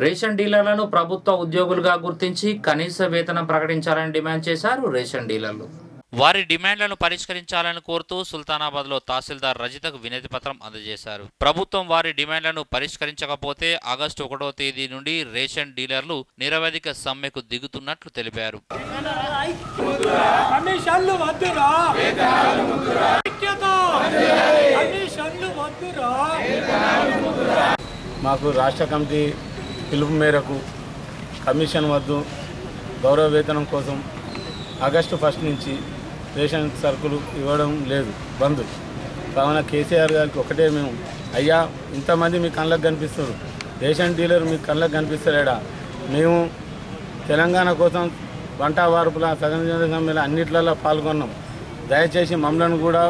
Ration డీలర్లను ప్రభుత్వ ఉద్యోగులుగా గుర్తించి కనీస వేతనం ప్రకటించాలని డిమాండ్ చేశారు రేషన్ డీలర్లు. వారి డిమాండ్లను పరిష్కరించాలని కోరుతూ సుల్తానాబాద్లో తహసీల్దార్ రజితకు వినతి పత్రం అందజేశారు. ప్రభుత్వం వారి డిమాండ్లను పరిష్కరించకపోతే ఆగస్టు 1వ తేదీ నుండి రేషన్ డీలర్లు నిరవధిక సమ్మెకు దిగుతున్నట్లు తెలిపారు. మాకు రాష్ట్ర కమిటీ పిలుపు మేరకు కమిషన్ వద్దు గౌరవ వేతనం కోసం ఆగస్టు 1 నుంచి రేషన్ సరుకులు ఇవ్వడం లేదు, బంద్. కావున కేసీఆర్ గారికి ఒకటే మేము, అయ్యా ఇంతమంది మీ కళ్ళకు కనిపిస్తారు, రేషన్ డీలర్ మీ కళ్ళకు కనిపిస్తారేడా? మేము తెలంగాణ కోసం వంట వార్పుల సగం సమ్మెల అన్నిట్లలో పాల్గొన్నాం. దయచేసి మమ్మల్ని కూడా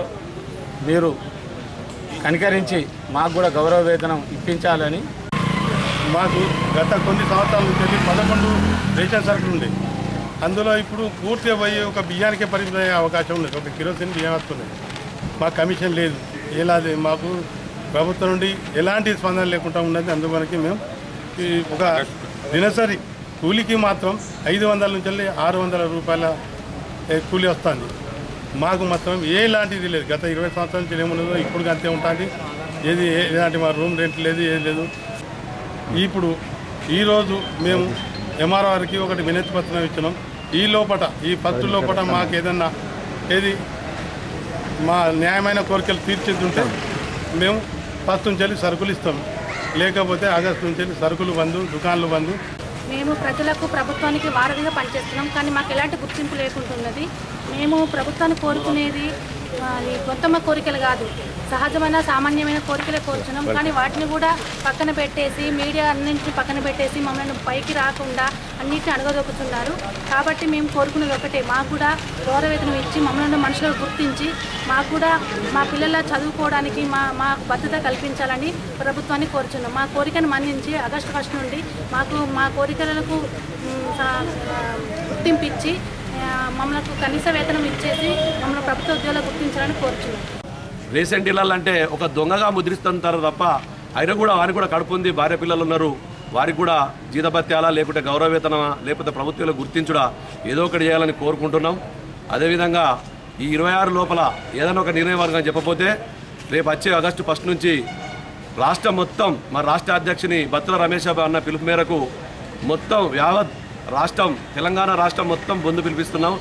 మీరు కనికరించి మాకు కూడా గౌరవ వేతనం ఇప్పించాలని. మాకు గత కొన్ని సంవత్సరాల నుంచి 11 రేషన్ సరుకులు ఉంది. అందులో ఇప్పుడు పూర్తిగా పోయి ఒక బియ్యానికే పరిమితం అయ్యే అవకాశం ఉంది. ఒక కిరోసిన్ బియ్యం వస్తున్నాయి. మాకు కమిషన్ లేదు, ఎలాది మాకు ప్రభుత్వం నుండి ఎలాంటి స్పందన లేకుండా ఉన్నది. అందువరకు మేము ఒక దినసరి కూలికి మాత్రం 500 నుంచి 600 రూపాయల కూలి వస్తుంది. మాకు మాత్రం ఎలాంటిది లేదు. గత 20 సంవత్సరాల నుంచి ఏమున్నదో ఇప్పుడు అంతే ఉంటుంది. ఏది ఎలాంటి మా రూమ్ రెంట్ లేదు, ఏది లేదు. ఇప్పుడు ఈరోజు మేము ఎంఆర్ఓ గారికి ఒకటి వినతి పత్రం ఇచ్చినాం. ఈ 1 లోపల మాకు ఏదన్నా మా న్యాయమైన కోరికలు తీర్చిద్దుంటే మేము 1 నుంచి సరుకులు ఇస్తాం. లేకపోతే ఆగస్టు నుంచి సరుకులు బంద్, దుకాణాలు బంద్. మేము ప్రజలకు ప్రభుత్వానికి వారధిగా పనిచేస్తున్నాం, కానీ మాకు ఎలాంటి గుర్తింపు లేకుంటున్నది. మేము ప్రభుత్వాన్ని కోరుకునేది గొంతమ్మ కోరికలు కాదు, సహజమైన సామాన్యమైన కోరికలే కోరుచున్నాం. కానీ వాటిని కూడా పక్కన పెట్టేసి, మీడియా అన్నింటిని పక్కన పెట్టేసి మమ్మల్ని పైకి రాకుండా అన్నింటిని అడగదొక్కుతున్నారు. కాబట్టి మేము కోరుకునేది ఒకటే, మాకు కూడా గౌరవవేతనం ఇచ్చి మమ్మల్ని మనుషులు గుర్తించి మాకు కూడా మా పిల్లల చదువుకోవడానికి మా భద్రత కల్పించాలని ప్రభుత్వాన్ని కోరుచున్నాం. మా కోరికను మన్నించి ఆగస్టు 1 నుండి మా కోరికలకు గుర్తింపు ఇచ్చి మమ్మల్ని కనీస వేతనం ఇచ్చేసి మమ్మల్ని ప్రభుత్వ ఉద్యోగాలు గుర్తించాలని కోరుచున్నాం. రేషన్ డీలర్లు అంటే ఒక దొంగగా ముద్రిస్తుంటారు తప్ప అయినా కూడా వారికి కూడా కడుపు ఉంది, భార్య పిల్లలు ఉన్నారు, వారికి కూడా జీతభత్యాలా లేకుంటే గౌరవ వేతనమా లేకపోతే ప్రభుత్వాలు గుర్తించుడా ఏదో ఒకటి చేయాలని కోరుకుంటున్నాం. అదేవిధంగా ఈ 26 లోపల ఏదైనా ఒక నిర్ణయ వర్గం చెప్పకపోతే రేపు వచ్చే ఆగస్టు 1 నుంచి రాష్ట్రం మొత్తం మా రాష్ట్ర అధ్యక్షుని బత్తుల రమేష్ బాబు అన్న పిలుపు మేరకు మొత్తం యావత్ రాష్ట్రం తెలంగాణ రాష్ట్రం మొత్తం బంద్ పిలిపిస్తున్నాం.